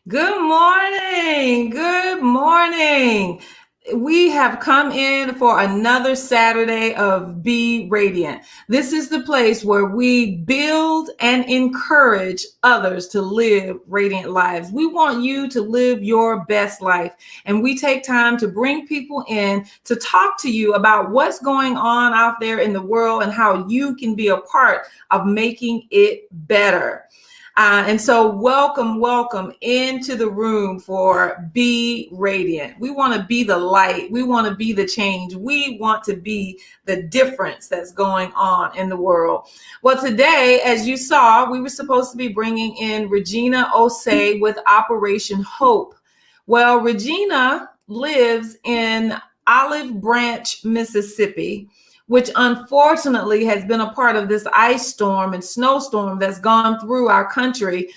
Good morning. Good morning. We have come in for another Saturday of Be Radiant. This is the place where we build and encourage others to live radiant lives. We want you to live your best life. And we take time to bring people in to talk to you about what's going on out there in the world and how you can be a part of making it better. And so welcome into the room for Be Radiant. We want to be the light. We want to be the change. We want to be the difference that's going on in the world. Well, today, as you saw, we were supposed to be bringing in Regina Osei with Operation Hope. Well, Regina lives in Olive Branch, Mississippi, which unfortunately has been a part of this ice storm and snowstorm that's gone through our country.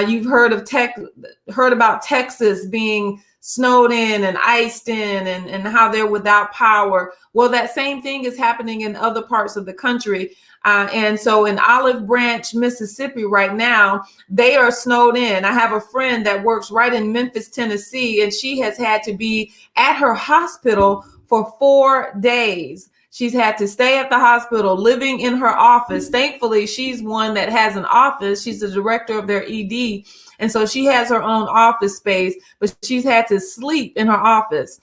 You've heard about Texas being snowed in and iced in and how they're without power. Well, that same thing is happening in other parts of the country. And so in Olive Branch, Mississippi right now, they are snowed in. I have a friend that works right in Memphis, Tennessee, and she has had to be at her hospital for 4 days. She's had to stay at the hospital, living in her office. Thankfully, she's one that has an office. She's the director of their ED. And so she has her own office space, but she's had to sleep in her office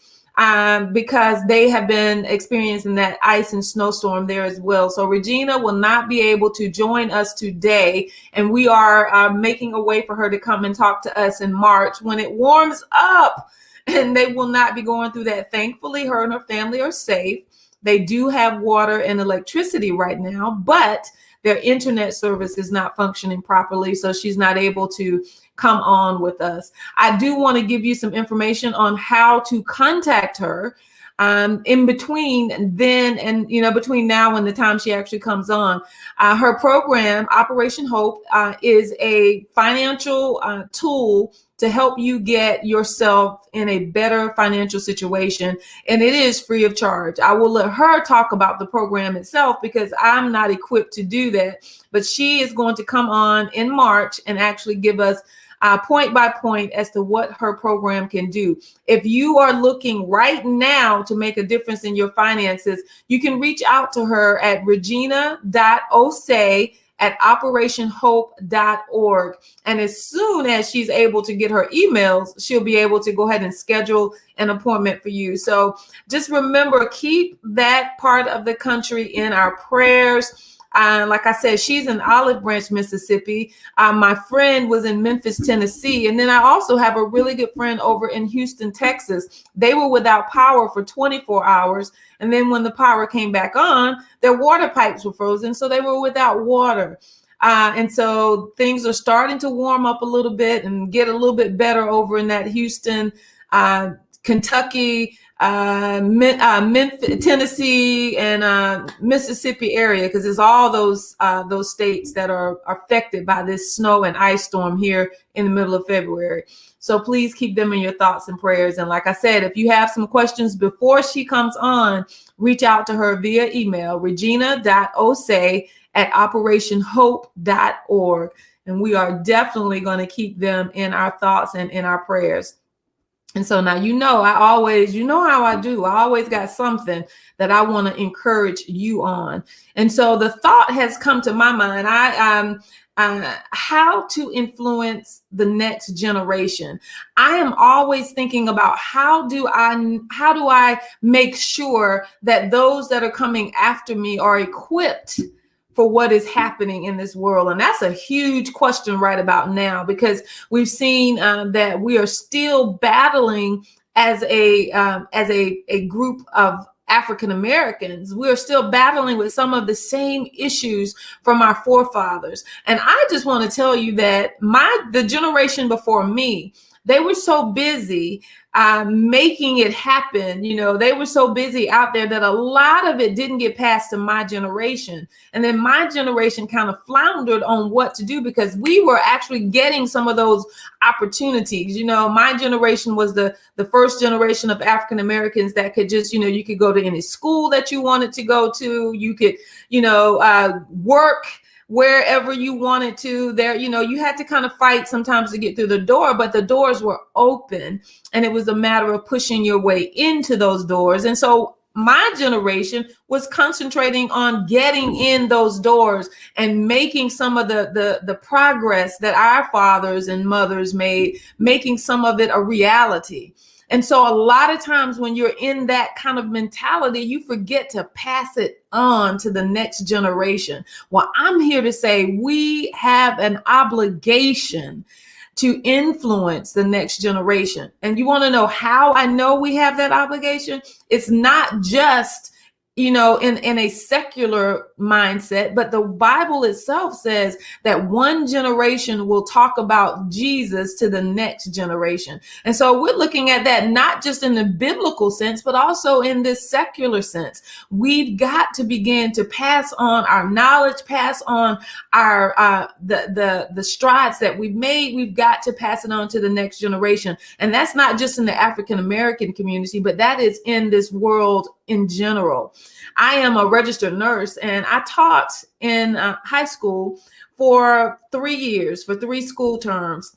because they have been experiencing that ice and snowstorm there as well. So Regina will not be able to join us today. And we are making a way for her to come and talk to us in March when it warms up. And they will not be going through that. Thankfully, her and her family are safe. They do have water and electricity right now, but their internet service is not functioning properly, so she's not able to come on with us. I do want to give you some information on how to contact her in between then and, between now and the time she actually comes on. Her program, Operation Hope, is a financial tool to help you get yourself in a better financial situation. And it is free of charge. I will let her talk about the program itself because I'm not equipped to do that. But she is going to come on in March and actually give us point by point as to what her program can do. If you are looking right now to make a difference in your finances, you can reach out to her at regina.osei@operationhope.org. And as soon as she's able to get her emails, she'll be able to go ahead and schedule an appointment for you. So just remember, keep that part of the country in our prayers. Like I said, she's in Olive Branch, Mississippi. My friend was in Memphis, Tennessee. And then I also have a really good friend over in Houston, Texas. They were without power for 24 hours. And then when the power came back on, their water pipes were frozen. So they were without water. And so things are starting to warm up a little bit and get a little bit better over in that Houston, Kentucky, Memphis, Tennessee, and Mississippi area, because it's all those states that are affected by this snow and ice storm here in the middle of February. So please keep them in your thoughts and prayers. And like I said, if you have some questions before she comes on, reach out to her via email, regina.osei@operationhope.org. And we are definitely going to keep them in our thoughts and in our prayers. And so now, I always, how I do. I always got something that I want to encourage you on. And so the thought has come to my mind. How to influence the next generation. I am always thinking about how do I make sure that those that are coming after me are equipped for what is happening in this world. And that's a huge question right about now, because we've seen that we are still battling as a group of African Americans. We're still battling with some of the same issues from our forefathers. And I just want to tell you that the generation before me, they were so busy making it happen. They were so busy out there that a lot of it didn't get passed to my generation. And then my generation kind of floundered on what to do because we were actually getting some of those opportunities. My generation was the first generation of African Americans that could just, you could go to any school that you wanted to go to. You could, work wherever you wanted to. There, you had to kind of fight sometimes to get through the door, but the doors were open, and it was a matter of pushing your way into those doors. And so my generation was concentrating on getting in those doors and making some of the progress that our fathers and mothers made, making some of it a reality. And so a lot of times when you're in that kind of mentality, you forget to pass it on to the next generation. Well, I'm here to say we have an obligation to influence the next generation. And you want to know how I know we have that obligation? It's not just in a secular mindset, but the Bible itself says that one generation will talk about Jesus to the next generation. And so we're looking at that not just in the biblical sense, but also in this secular sense. We've got to begin to pass on our knowledge, pass on our the strides that we've made. We've got to pass it on to the next generation. And that's not just in the African American community, but that is in this world in general. I am a registered nurse, and I taught in high school for 3 years, for 3 school terms.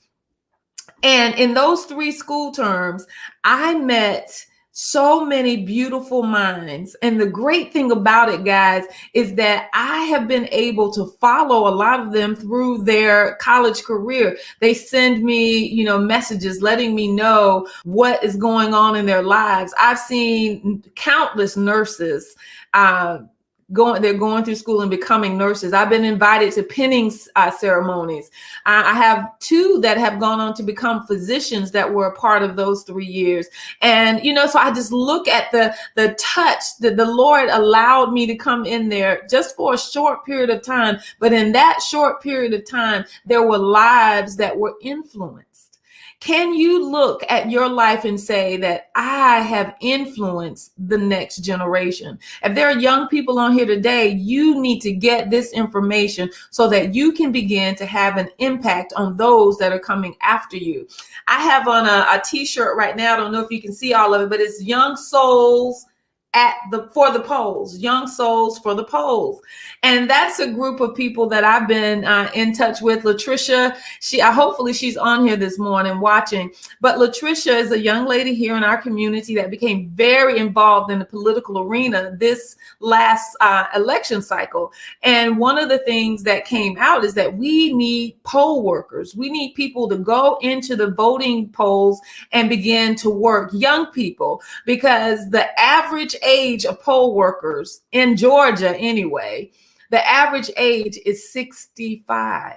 And in those 3 school terms, I met so many beautiful minds. And the great thing about it, guys, is that I have been able to follow a lot of them through their college career. They send me, messages letting me know what is going on in their lives. I've seen countless nurses they're going through school and becoming nurses. I've been invited to pinning ceremonies. I have 2 that have gone on to become physicians that were a part of those 3 years. And, so I just look at the touch that the Lord allowed me to come in there just for a short period of time. But in that short period of time, there were lives that were influenced. Can you look at your life and say that I have influenced the next generation? If there are young people on here today, you need to get this information so that you can begin to have an impact on those that are coming after you. I have on a t-shirt right now. I don't know if you can see all of it, but it's Young Souls for the polls, Young Souls for the polls. And that's a group of people that I've been in touch with. Latricia, hopefully she's on here this morning watching, but Latricia is a young lady here in our community that became very involved in the political arena this last election cycle. And one of the things that came out is that we need poll workers. We need people to go into the voting polls and begin to work, young people, because the average age of poll workers in Georgia anyway, the average age is 65.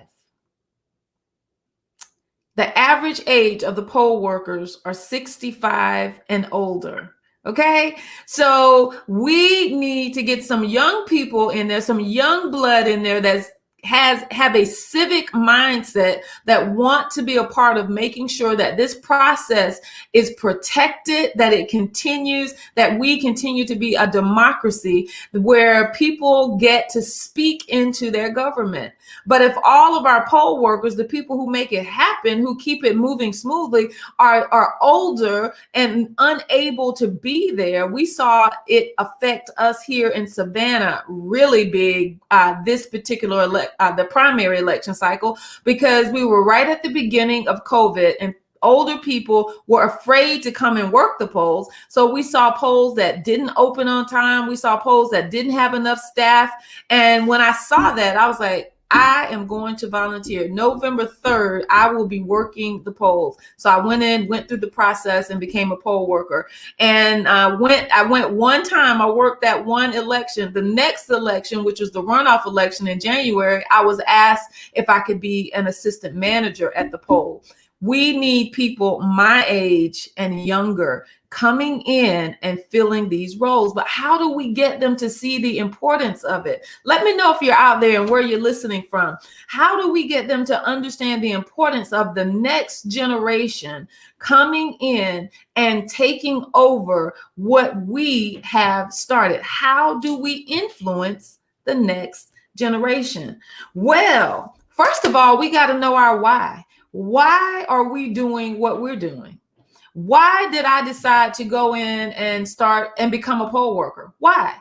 The average age of the poll workers are 65 and older. Okay, so we need to get some young people in there, some young blood in there that's have a civic mindset, that want to be a part of making sure that this process is protected, that it continues, that we continue to be a democracy where people get to speak into their government. But if all of our poll workers, the people who make it happen, who keep it moving smoothly, are older and unable to be there, we saw it affect us here in Savannah really big this particular the primary election cycle, because we were right at the beginning of COVID and older people were afraid to come and work the polls. So we saw polls that didn't open on time. We saw polls that didn't have enough staff. And when I saw that, I was like, I am going to volunteer. November 3rd, I will be working the polls. So I went through the process and became a poll worker. And I went one time, I worked that one election. The next election, which was the runoff election in January, I was asked if I could be an assistant manager at the poll. We need people my age and younger coming in and filling these roles. But how do we get them to see the importance of it? Let me know if you're out there and where you're listening from. How do we get them to understand the importance of the next generation coming in and taking over what we have started? How do we influence the next generation? Well, first of all, we got to know our why. Why are we doing what we're doing? Why did I decide to go in and start and become a poll worker? Why?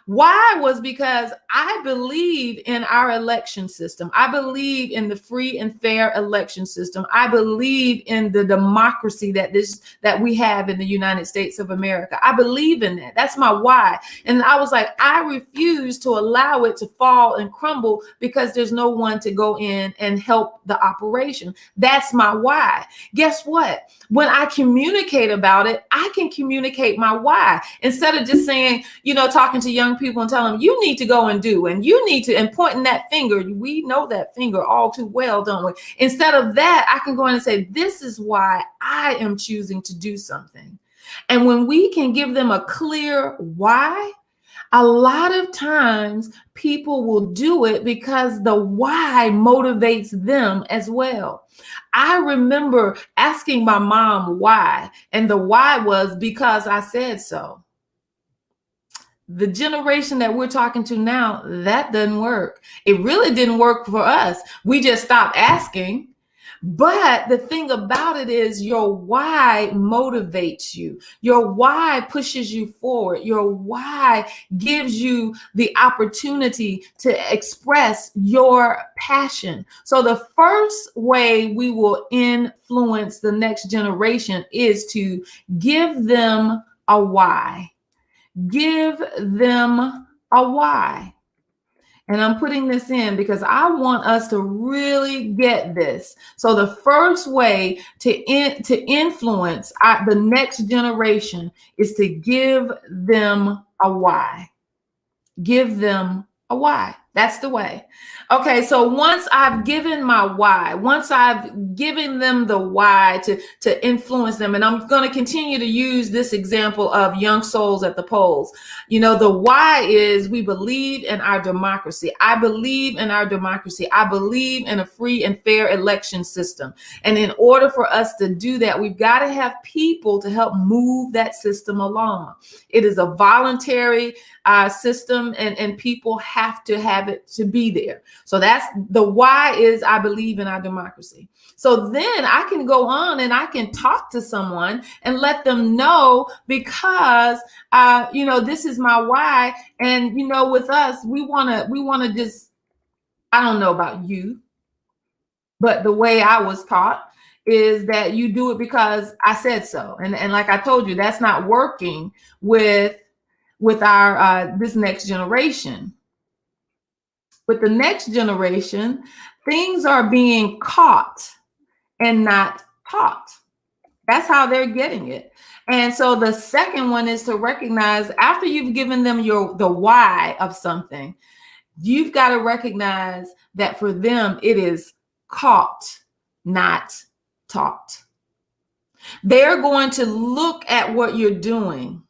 Why was because I believe in our election system. I believe in the free and fair election system. I believe in the democracy that we have in the United States of America. I believe in that. That's my why. And I was like, I refuse to allow it to fall and crumble because there's no one to go in and help the operation. That's my why. Guess what? When I communicate about it, I can communicate my why instead of just saying, talking to young people and telling them you need to go and do, and you need to, and pointing that finger. We know that finger all too well, don't we? Instead of that, I can go in and say, this is why I am choosing to do something. And when we can give them a clear why, a lot of times people will do it because the why motivates them as well. I remember asking my mom why, and the why was because I said so. The generation that we're talking to now, that doesn't work. It really didn't work for us. We just stopped asking. But the thing about it is your why motivates you. Your why pushes you forward. Your why gives you the opportunity to express your passion. So the first way we will influence the next generation is to give them a why. Give them a why. And I'm putting this in because I want us to really get this. So the first way to influence the next generation is to give them a why. Give them a why. That's the way. Okay, so once I've given my why, once I've given them the why to influence them, and I'm going to continue to use this example of young souls at the polls. The why is we believe in our democracy. I believe in our democracy. I believe in a free and fair election system. And in order for us to do that, we've got to have people to help move that system along. It is a voluntary system, and people have to have it to be there. So that's the why is I believe in our democracy. So then I can go on and I can talk to someone and let them know because this is my why. And with us, we want to just, I don't know about you, but the way I was taught is that you do it because I said so. And like I told you, that's not working with our this next generation. With the next generation, things are being caught and not taught. That's how they're getting it. And so the second one is to recognize after you've given them the why of something, you've got to recognize that for them it is caught, not taught. They're going to look at what you're doing.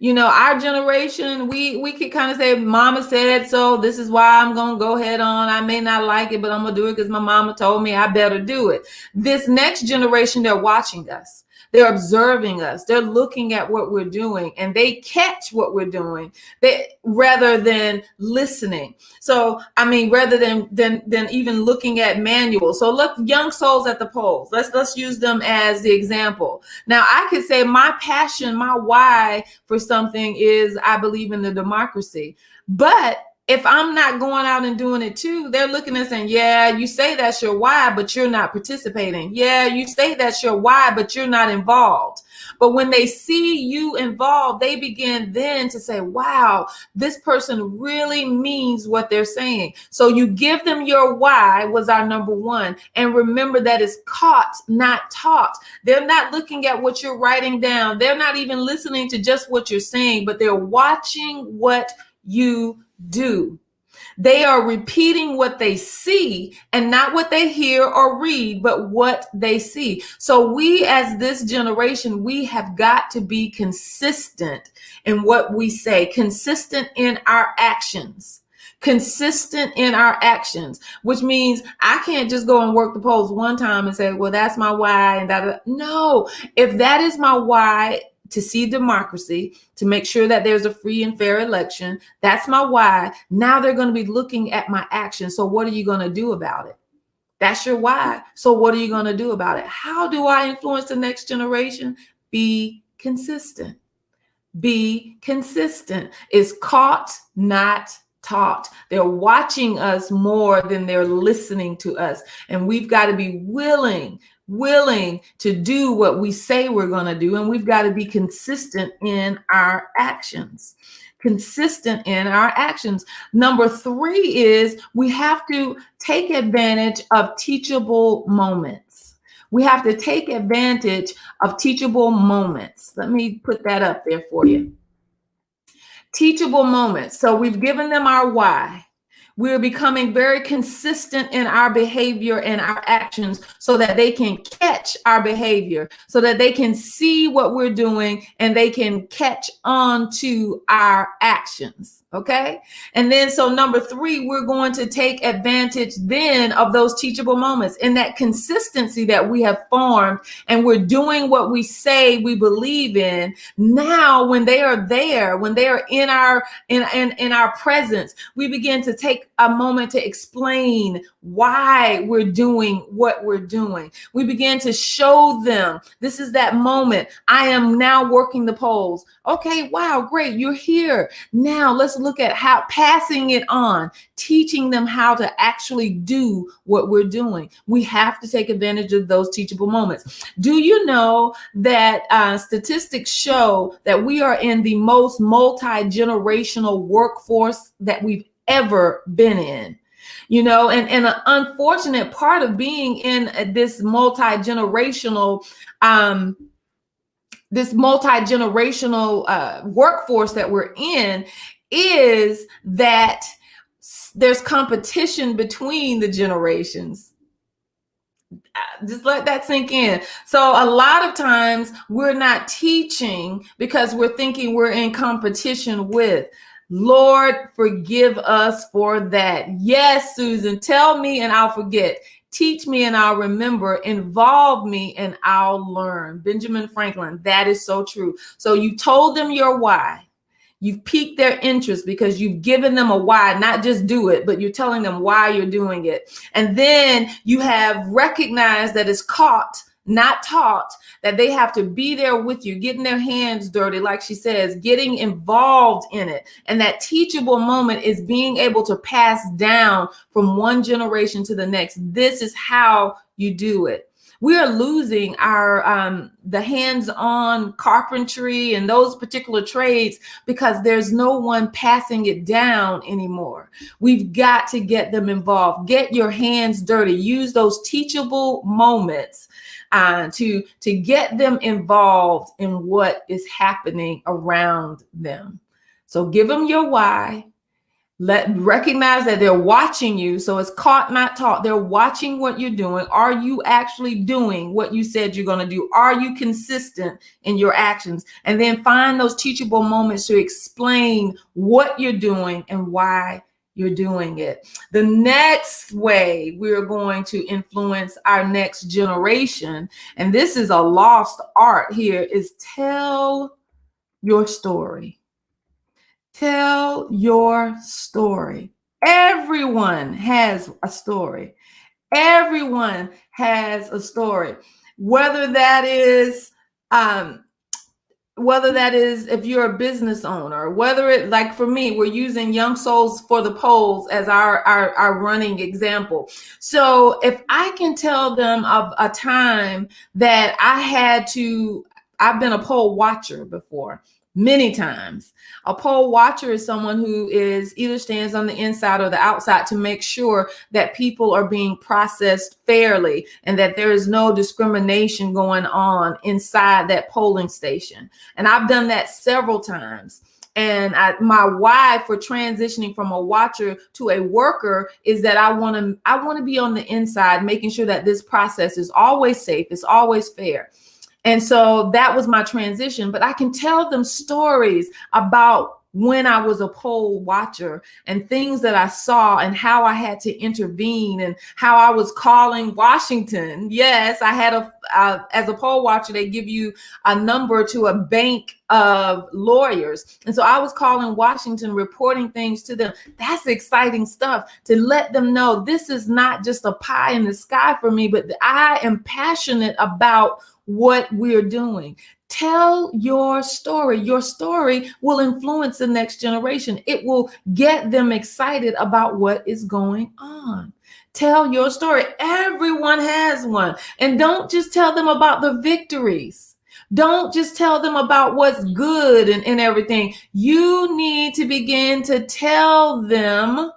Our generation, we could kind of say, mama said so. This is why I'm going to go head on. I may not like it, but I'm going to do it because my mama told me I better do it. This next generation, they're watching us. They're observing us. They're looking at what we're doing, and they catch what we're doing rather than listening. So, rather than even looking at manuals. So look, young souls at the polls. Let's use them as the example. Now, I could say my passion, my why for something is I believe in the democracy. But if I'm not going out and doing it too, they're looking and saying, yeah, you say that's your why, but you're not participating. Yeah, you say that's your why, but you're not involved. But when they see you involved, they begin then to say, wow, this person really means what they're saying. So you give them your why was our number one. And remember that is caught, not taught. They're not looking at what you're writing down. They're not even listening to just what you're saying, but they're watching what you do. They are repeating what they see and not what they hear or read, but what they see. So we, as this generation, we have got to be consistent in what we say, consistent in our actions. Consistent in our actions, which means I can't just go and work the polls one time and say, well, that's my why. And that. No, if that is my why, to see democracy, to make sure that there's a free and fair election, that's my why. Now they're going to be looking at my actions. So what are you going to do about it? That's your why. So what are you going to do about it? How do I influence the next generation? Be consistent. be consistent. It's caught, not taught. They're watching us more than they're listening to us. And we've got to be willing to do what we say we're going to do. And we've got to be consistent in our actions. Consistent in our actions. Number 3 is we have to take advantage of teachable moments. We have to take advantage of teachable moments. Let me put that up there for you. Teachable moments. So we've given them our why. We're becoming very consistent in our behavior and our actions so that they can catch our behavior, so that they can see what we're doing and they can catch on to our actions. Okay. And then so number 3, we're going to take advantage then of those teachable moments in that consistency that we have formed, and we're doing what we say we believe in. Now, when they are there, when they are in our presence, we begin to take a moment to explain why we're doing what we're doing. We begin to show them this is that moment. I am now working the polls. Okay, wow, great. You're here. Now let's look at how passing it on, teaching them how to actually do what we're doing. We have to take advantage of those teachable moments. Do you know that statistics show that we are in the most multi-generational workforce that we've ever been in? You know, and an unfortunate part of being in this multi-generational workforce that we're in is that there's competition between the generations. Just let that sink in. So a lot of times we're not teaching because we're thinking we're in competition with. Lord, forgive us for that. Yes, Susan, tell me and I'll forget. Teach me and I'll remember. Involve me and I'll learn. Benjamin Franklin, that is so true. So you told them your why. You've piqued their interest because you've given them a why, not just do it, but you're telling them why you're doing it. And then you have recognized that it's caught, not taught, that they have to be there with you, getting their hands dirty, like she says, getting involved in it. And that teachable moment is being able to pass down from one generation to the next. This is how you do it. We are losing our the hands-on carpentry and those particular trades because there's no one passing it down anymore. We've got to get them involved. Get your hands dirty. Use those teachable moments to get them involved in what is happening around them. So give them your why. Recognize that they're watching you. So it's caught, not taught. They're watching what you're doing. Are you actually doing what you said you're going to do? Are you consistent in your actions? And then find those teachable moments to explain what you're doing and why you're doing it. The next way we're going to influence our next generation, and this is a lost art here, is tell your story. Tell your story. Everyone has a story. Everyone has a story. Whether that is if you're a business owner, whether it, like for me, we're using Young Souls for the Polls as our running example. So if I can tell them of a time that I've been a poll watcher before. Many times. A poll watcher is someone who is either stands on the inside or the outside to make sure that people are being processed fairly and that there is no discrimination going on inside that polling station. And I've done that several times. And my why for transitioning from a watcher to a worker is that I want to be on the inside, making sure that this process is always safe, it's always fair. And so that was my transition, but I can tell them stories about when I was a poll watcher and things that I saw and how I had to intervene and how I was calling Washington. Yes, I had as a poll watcher, they give you a number to a bank of lawyers. And so I was calling Washington, reporting things to them. That's exciting stuff to let them know this is not just a pie in the sky for me, but I am passionate about what we're doing. Tell your story. Your story will influence the next generation. It will get them excited about what is going on. Tell your story. Everyone has one. And don't just tell them about the victories. Don't just tell them about what's good and everything. You need to begin to tell them.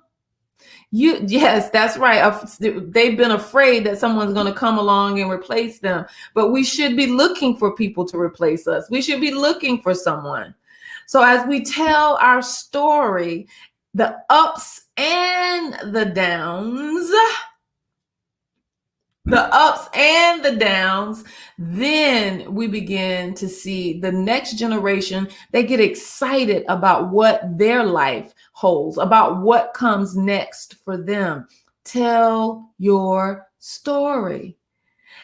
Yes, that's right. They've been afraid that someone's going to come along and replace them. But we should be looking for people to replace us. We should be looking for someone. So as we tell our story, the ups and the downs, then we begin to see the next generation. They get excited about what their life holds, about what comes next for them. Tell your story.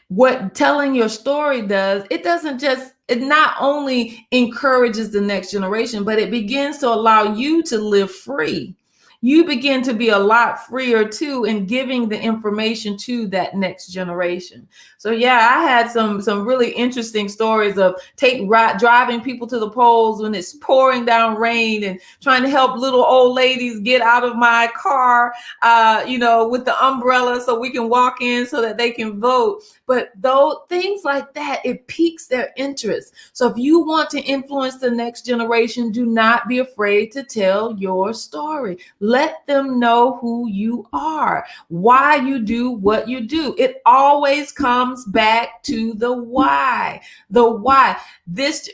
What telling your story does, it not only encourages the next generation, but it begins to allow you to live free. You begin to be a lot freer too in giving the information to that next generation. So yeah, I had some really interesting stories of driving people to the polls when it's pouring down rain and trying to help little old ladies get out of my car, with the umbrella so we can walk in so that they can vote. But those things like that, it piques their interest. So if you want to influence the next generation, do not be afraid to tell your story. Let them know who you are, why you do what you do. It always comes back to the why. The why.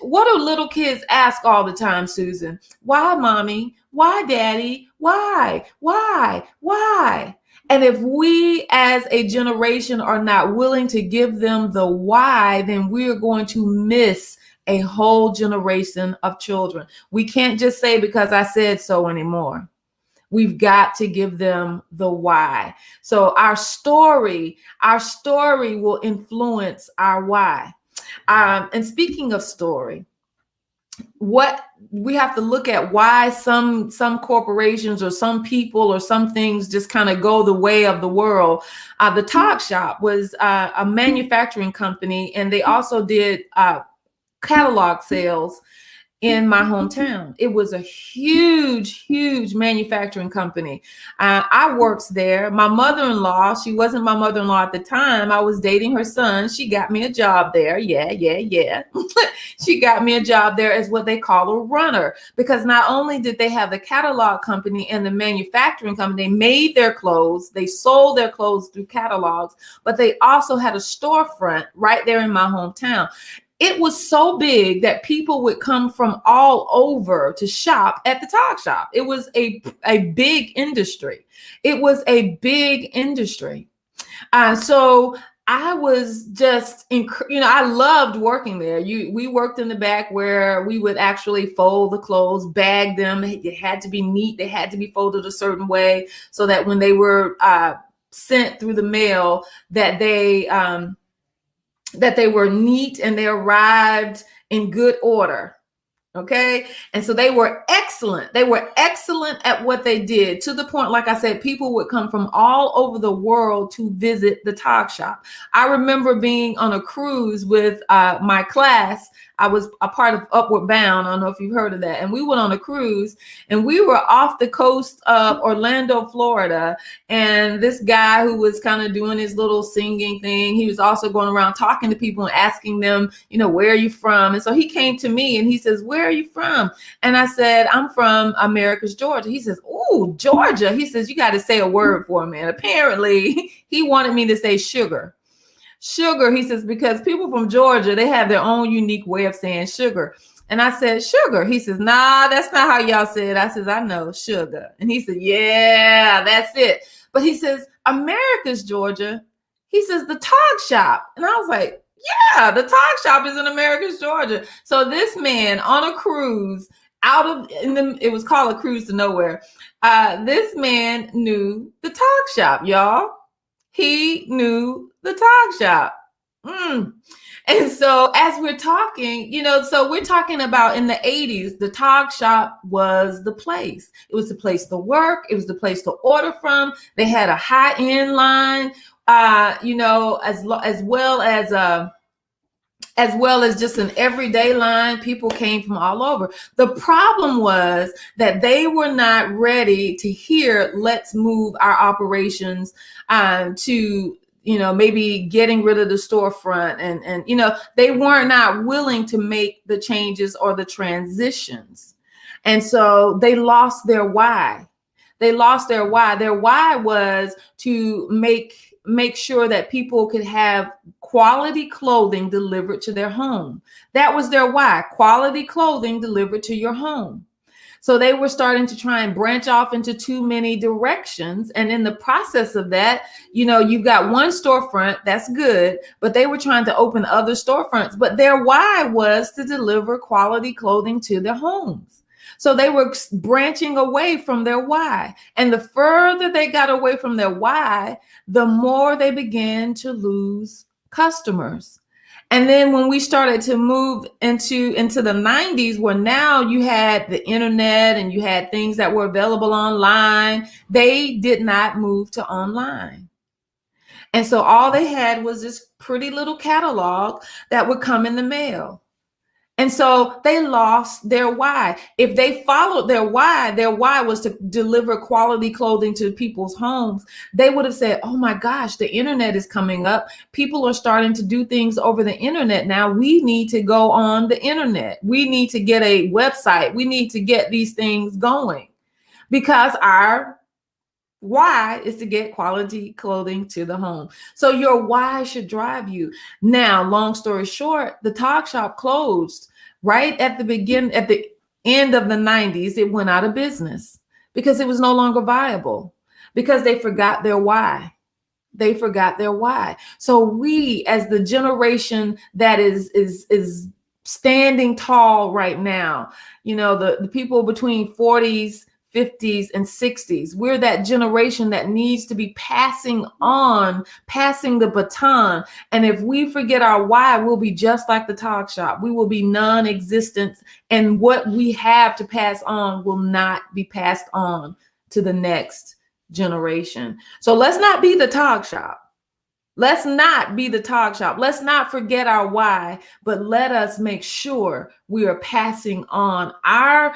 What do little kids ask all the time, Susan? Why, mommy? Why, daddy? Why? And if we as a generation are not willing to give them the why, then we're going to miss a whole generation of children. We can't just say because I said so anymore. We've got to give them the why. So our story will influence our why. And speaking of story, what we have to look at why some corporations or some people or some things just kind of go the way of the world. The Talk Shop was a manufacturing company, and they also did catalog sales in my hometown. It was a huge manufacturing company. I worked there. My mother-in-law, she wasn't my mother-in-law at the time. I was dating her son. She got me a job there. Yeah. She got me a job there as what they call a runner, because not only did they have the catalog company and the manufacturing company, they made their clothes, they sold their clothes through catalogs, but they also had a storefront right there in my hometown. It was so big that people would come from all over to shop at the Talk Shop. It was a big industry. So I was just, I loved working there. We worked in the back where we would actually fold the clothes, bag them. It had to be neat. They had to be folded a certain way so that when they were sent through the mail, that they were neat and they arrived in good order. Okay. And so they were excellent. They were excellent at what they did, to the point, like I said, people would come from all over the world to visit the Talk Shop. I remember being on a cruise with my class. I was a part of Upward Bound. I don't know if you've heard of that. And we went on a cruise, and we were off the coast of Orlando, Florida. And this guy who was kind of doing his little singing thing, he was also going around talking to people and asking them, where are you from? And so he came to me and he says, where are you from? And I said, I'm from Americus, Georgia. He says, oh, Georgia. He says, you got to say a word for me. And apparently he wanted me to say sugar. Sugar, he says, because people from Georgia, they have their own unique way of saying sugar. And I said, sugar. He says, nah, that's not how y'all say it. I says, I know, sugar. And he said, yeah, that's it. But he says, Americus, Georgia. He says, the Talk Shop. And I was like, yeah, the Talk Shop is in Americus, Georgia. So this man on a cruise it was called a cruise to nowhere. This man knew the Talk Shop, y'all. He knew the Talk Shop. And so as we're talking, so we're talking about in the 80s, the Talk Shop was the place. It was the place to work. It was the place to order from. They had a high-end line, as well as as well as just an everyday line. People came from all over. The problem was that they were not ready to hear, let's move our operations to, maybe getting rid of the storefront. And they were not willing to make the changes or the transitions. And so they lost their why. They lost their why. Their why was to make sure that people could have quality clothing delivered to their home. That was their why, quality clothing delivered to your home. So they were starting to try and branch off into too many directions. And in the process of that, you've got one storefront, that's good, but they were trying to open other storefronts. But their why was to deliver quality clothing to their homes. So they were branching away from their why. And the further they got away from their why, the more they began to lose customers. And then when we started to move into the 90s, where now you had the internet and you had things that were available online, they did not move to online. And so all they had was this pretty little catalog that would come in the mail. And so they lost their why. If they followed their why was to deliver quality clothing to people's homes, they would have said, oh my gosh, the internet is coming up. People are starting to do things over the internet now. We need to go on the internet. We need to get a website. We need to get these things going, because our why is to get quality clothing to the home. So your why should drive you. Now, long story short, the Talk Shop closed right at the end of the 90s. It went out of business because it was no longer viable, because they forgot their why. They forgot their why. So we, as the generation that is standing tall right now, the people between 40s, 50s and 60s. We're that generation that needs to be passing the baton. And if we forget our why, we'll be just like the Talk Shop. We will be non-existent. And what we have to pass on will not be passed on to the next generation. So let's not be the Talk Shop. Let's not be the Talk Shop. Let's not forget our why, but let us make sure we are passing on our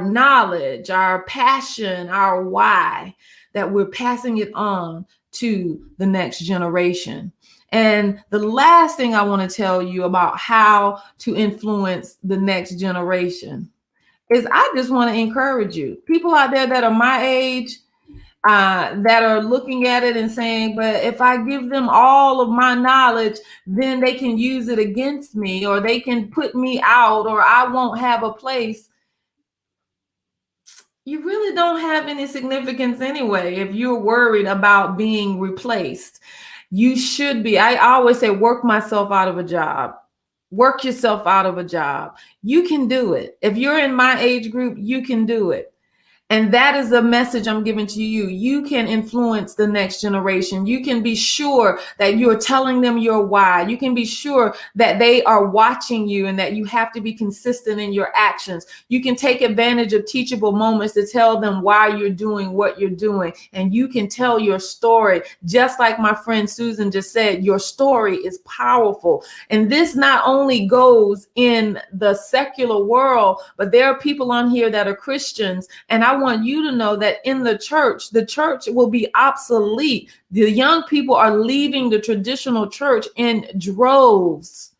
knowledge, our passion, our why, that we're passing it on to the next generation. And the last thing I want to tell you about how to influence the next generation is I just want to encourage you. People out there that are my age, that are looking at it and saying, but if I give them all of my knowledge, then they can use it against me, or they can put me out, or I won't have a place. You really don't have any significance anyway if you're worried about being replaced. You should be. I always say, work myself out of a job. Work yourself out of a job. You can do it. If you're in my age group, you can do it. And that is the message I'm giving to you. You can influence the next generation. You can be sure that you're telling them your why. You can be sure that they are watching you and that you have to be consistent in your actions. You can take advantage of teachable moments to tell them why you're doing what you're doing. And you can tell your story. Just like my friend Susan just said, your story is powerful. And this not only goes in the secular world, but there are people on here that are Christians. And I want you to know that in the church will be obsolete. The young people are leaving the traditional church in droves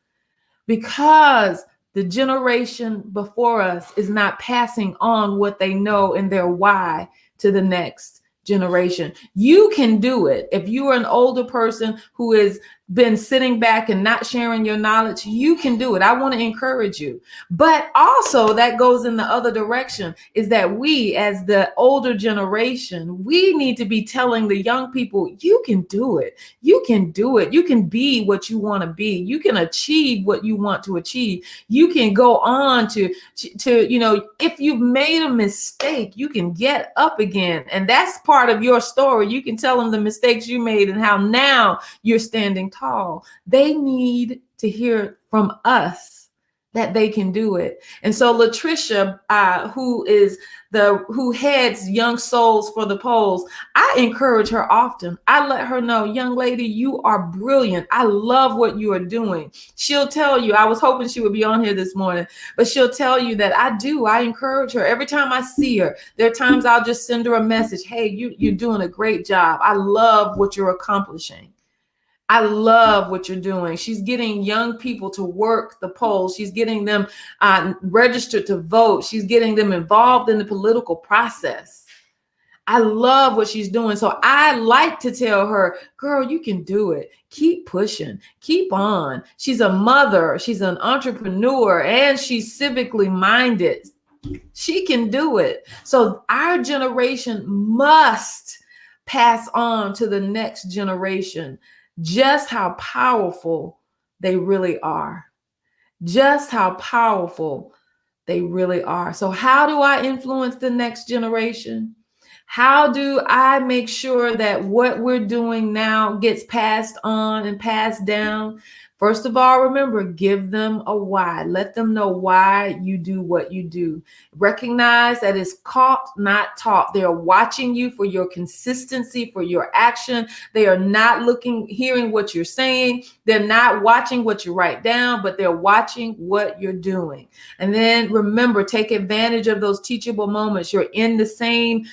because the generation before us is not passing on what they know and their why to the next generation. You can do it. If you are an older person who has been sitting back and not sharing your knowledge, you can do it. I want to encourage you. But also that goes in the other direction, is that we, as the older generation, we need to be telling the young people, you can do it. You can do it. You can be what you want to be. You can achieve what you want to achieve. You can go on to if you've made a mistake, you can get up again. And that's part of your story. You can tell them the mistakes you made and how now you're standing tall. They need to hear from us that they can do it. And so Latricia, who heads Young Souls for the Polls, I encourage her often. I let her know, young lady, you are brilliant. I love what you are doing. She'll tell you, I was hoping she would be on here this morning, but she'll tell you that I encourage her every time I see her. There are times I'll just send her a message. Hey, you're doing a great job. I love what you're accomplishing. I love what you're doing. She's getting young people to work the polls. She's getting them registered to vote. She's getting them involved in the political process. I love what she's doing. So I like to tell her, girl, you can do it. Keep pushing. Keep on. She's a mother. She's an entrepreneur, and she's civically minded. She can do it. So our generation must pass on to the next generation just how powerful they really are. Just how powerful they really are. So how do I influence the next generation? How do I make sure that what we're doing now gets passed on and passed down? First of all, remember, give them a why. Let them know why you do what you do. Recognize that it's caught, not taught. They are watching you for your consistency, for your action. They are not hearing what you're saying. They're not watching what you write down, but they're watching what you're doing. And then remember, take advantage of those teachable moments. You're in the same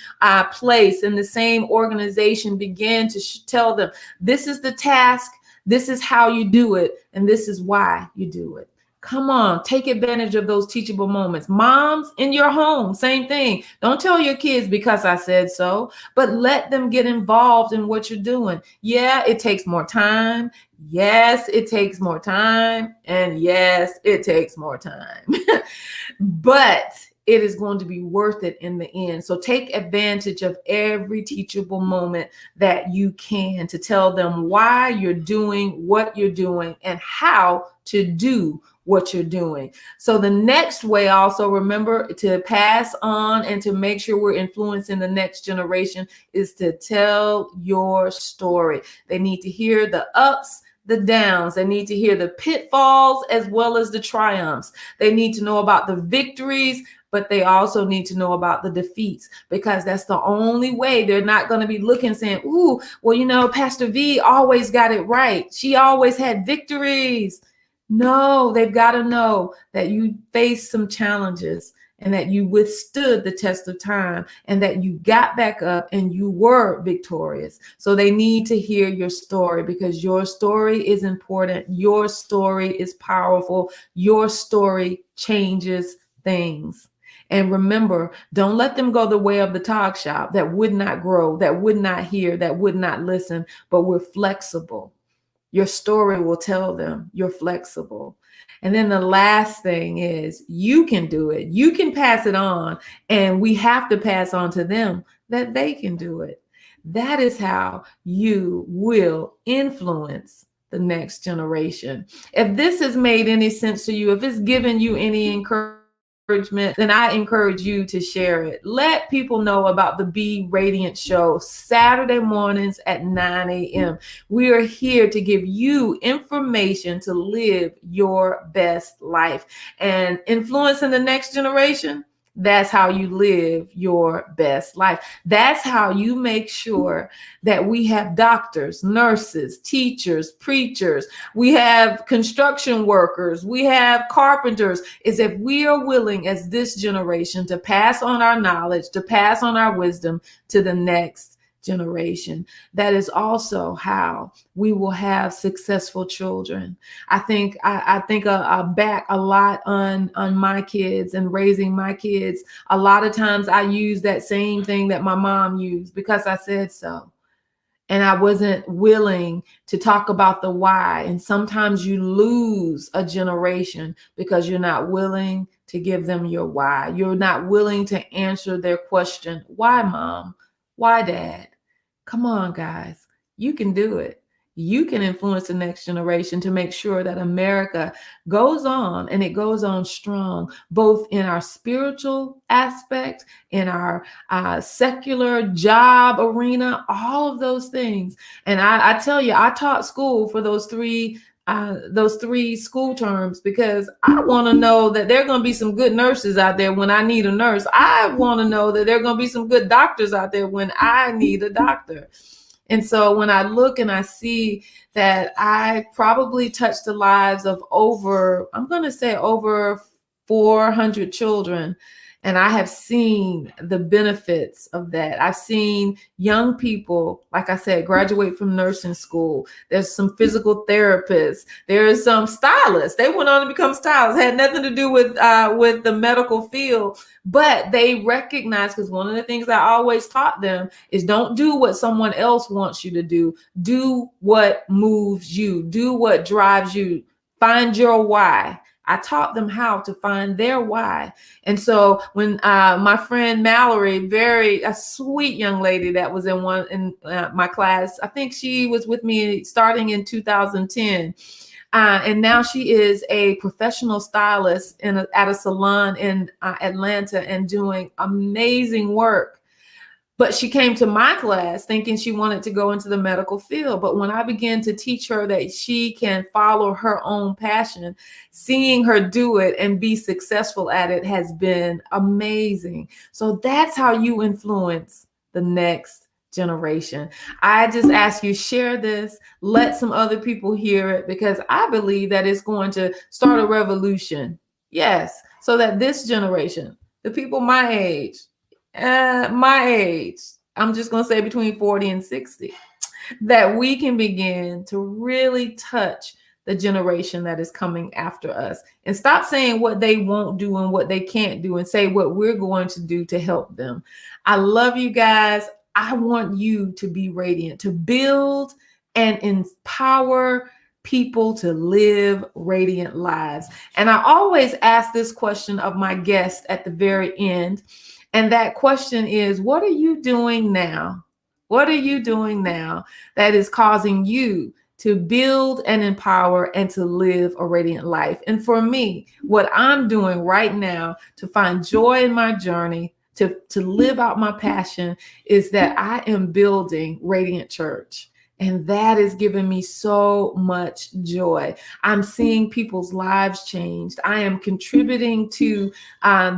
place, in the same organization. Begin to tell them, this is the task. This is how you do it, and this is why you do it. Come on, take advantage of those teachable moments. Moms in your home, same thing. Don't tell your kids because I said so, but let them get involved in what you're doing. Yeah, it takes more time. Yes, it takes more time. And yes, it takes more time. But it is going to be worth it in the end. So take advantage of every teachable moment that you can to tell them why you're doing what you're doing and how to do what you're doing. So the next way, also remember to pass on and to make sure we're influencing the next generation, is to tell your story. They need to hear the ups, the downs. They need to hear the pitfalls as well as the triumphs. They need to know about the victories, but they also need to know about the defeats, because that's the only way. They're not going to be looking saying, ooh, well, Pastor V always got it right. She always had victories. No, they've got to know that you faced some challenges and that you withstood the test of time and that you got back up and you were victorious. So they need to hear your story, because your story is important. Your story is powerful. Your story changes things. And remember, don't let them go the way of the talk shop that would not grow, that would not hear, that would not listen, but we're flexible. Your story will tell them you're flexible. And then the last thing is, you can do it. You can pass it on, and we have to pass on to them that they can do it. That is how you will influence the next generation. If this has made any sense to you, if it's given you any encouragement, then I encourage you to share it. Let people know about the Be Radiant show Saturday mornings at 9 a.m. We are here to give you information to live your best life and influencing the next generation. That's how you live your best life. That's how you make sure that we have doctors, nurses, teachers, preachers, we have construction workers, we have carpenters, is if we are willing as this generation to pass on our knowledge, to pass on our wisdom to the next generation. That is also how we will have successful children. I think back a lot on my kids and raising my kids. A lot of times I use that same thing that my mom used, because I said so. And I wasn't willing to talk about the why. And sometimes you lose a generation because you're not willing to give them your why. You're not willing to answer their question. Why, Mom? Why, Dad? Come on, guys. You can do it. You can influence the next generation to make sure that America goes on, and it goes on strong, both in our spiritual aspect, in our secular job arena, all of those things. And I tell you, I taught school for those 3 those 3 school terms, because I want to know that there are going to be some good nurses out there when I need a nurse. I want to know that there are going to be some good doctors out there when I need a doctor. And so when I look and I see that I probably touched the lives of over 400 children, and I have seen the benefits of that. I've seen young people, like I said, graduate from nursing school. There's some physical therapists. There's some stylists. They went on to become stylists. Had nothing to do with the medical field, but they recognize, because one of the things I always taught them is don't do what someone else wants you to do. Do what moves you. Do what drives you. Find your why. I taught them how to find their why. And so when my friend Mallory, a sweet young lady that was in my class, I think she was with me starting in 2010. And now she is a professional stylist at a salon in Atlanta and doing amazing work. But she came to my class thinking she wanted to go into the medical field. But when I began to teach her that she can follow her own passion, seeing her do it and be successful at it has been amazing. So that's how you influence the next generation. I just ask you, share this, let some other people hear it, because I believe that it's going to start a revolution. Yes, so that this generation, the people my age, I'm just going to say between 40 and 60, that we can begin to really touch the generation that is coming after us and stop saying what they won't do and what they can't do and say what we're going to do to help them. I love you guys. I want you to be radiant, to build and empower people to live radiant lives. And I always ask this question of my guests at the very end. And that question is, what are you doing now? What are you doing now that is causing you to build and empower and to live a radiant life? And for me, what I'm doing right now to find joy in my journey, to live out my passion, is that I am building Radiant Church. And that is giving me so much joy. I'm seeing people's lives changed. I am contributing to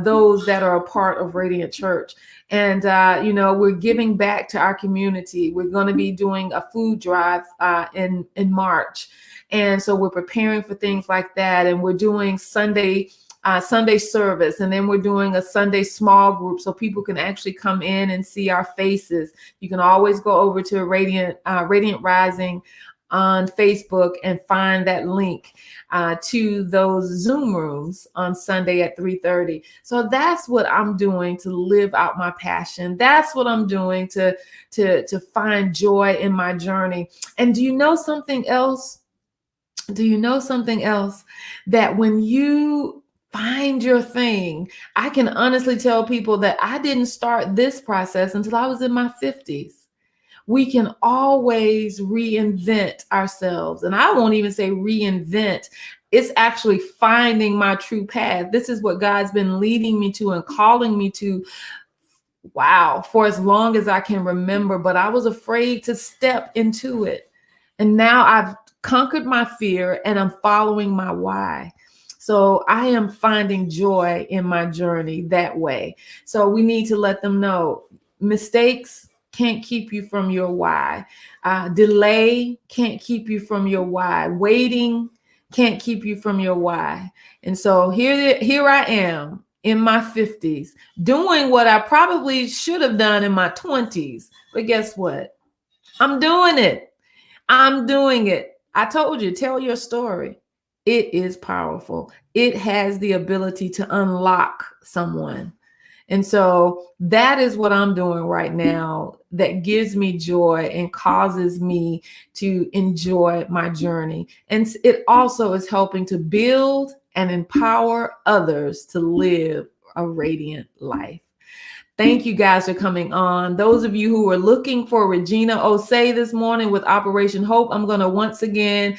those that are a part of Radiant Church. And, we're giving back to our community. We're going to be doing a food drive in March. And so we're preparing for things like that. And we're doing Sunday service, and then we're doing a Sunday small group so people can actually come in and see our faces. You can always go over to Radiant Rising on Facebook and find that link to those Zoom rooms on Sunday at 3:30. So that's what I'm doing to live out my passion. That's what I'm doing to find joy in my journey. And do you know something else? That when you find your thing, I can honestly tell people that I didn't start this process until I was in my 50s. We can always reinvent ourselves. And I won't even say reinvent. It's actually finding my true path. This is what God's been leading me to and calling me to, for as long as I can remember. But I was afraid to step into it. And now I've conquered my fear and I'm following my why. So I am finding joy in my journey that way. So we need to let them know mistakes can't keep you from your why. Delay can't keep you from your why. Waiting can't keep you from your why. And so here I am in my 50s doing what I probably should have done in my 20s. But guess what? I'm doing it. I told you, tell your story. It is powerful. It has the ability to unlock someone. And so that is what I'm doing right now that gives me joy and causes me to enjoy my journey. And it also is helping to build and empower others to live a radiant life. Thank you guys for coming on. Those of you who are looking for Regina Osei this morning with Operation Hope, I'm going to once again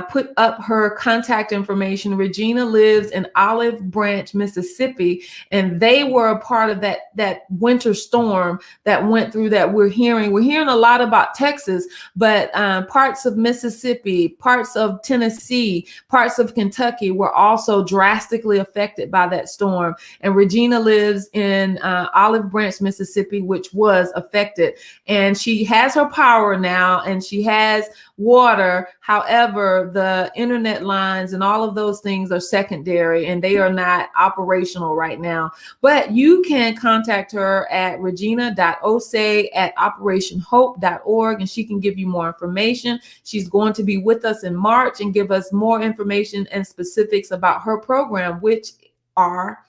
put up her contact information. Regina lives in Olive Branch, Mississippi, and they were a part of that winter storm that went through that we're hearing. We're hearing a lot about Texas, but parts of Mississippi, parts of Tennessee, parts of Kentucky were also drastically affected by that storm. And Regina lives in Olive Branch, Mississippi, which was affected. And she has her power now, and she has water. However, the internet lines and all of those things are secondary, and they are not operational right now. But you can contact her at regina.osei@operationhope.org, and she can give you more information. She's going to be with us in March and give us more information and specifics about her program, which are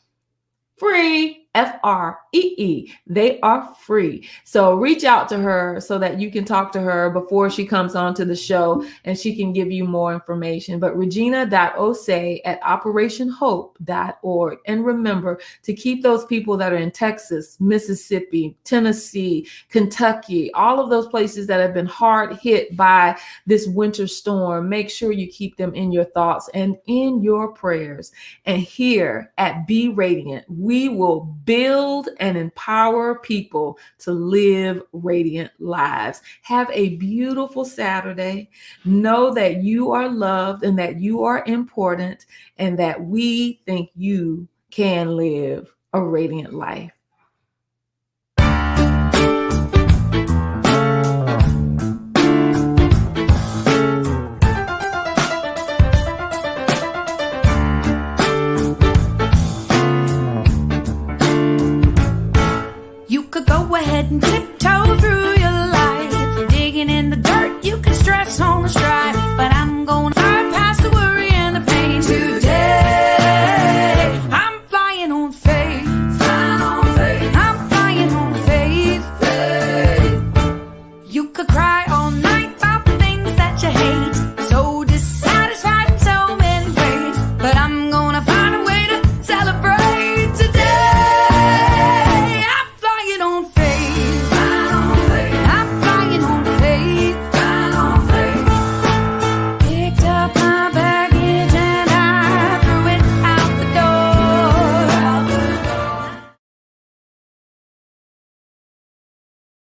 free. Free. They are free. So reach out to her so that you can talk to her before she comes onto the show, and she can give you more information. But regina.osei@operationhope.org. And remember to keep those people that are in Texas, Mississippi, Tennessee, Kentucky, all of those places that have been hard hit by this winter storm. Make sure you keep them in your thoughts and in your prayers. And here at Be Radiant, we will build and empower people to live radiant lives. Have a beautiful Saturday. Know that you are loved and that you are important, and that we think you can live a radiant life. You could go ahead and tip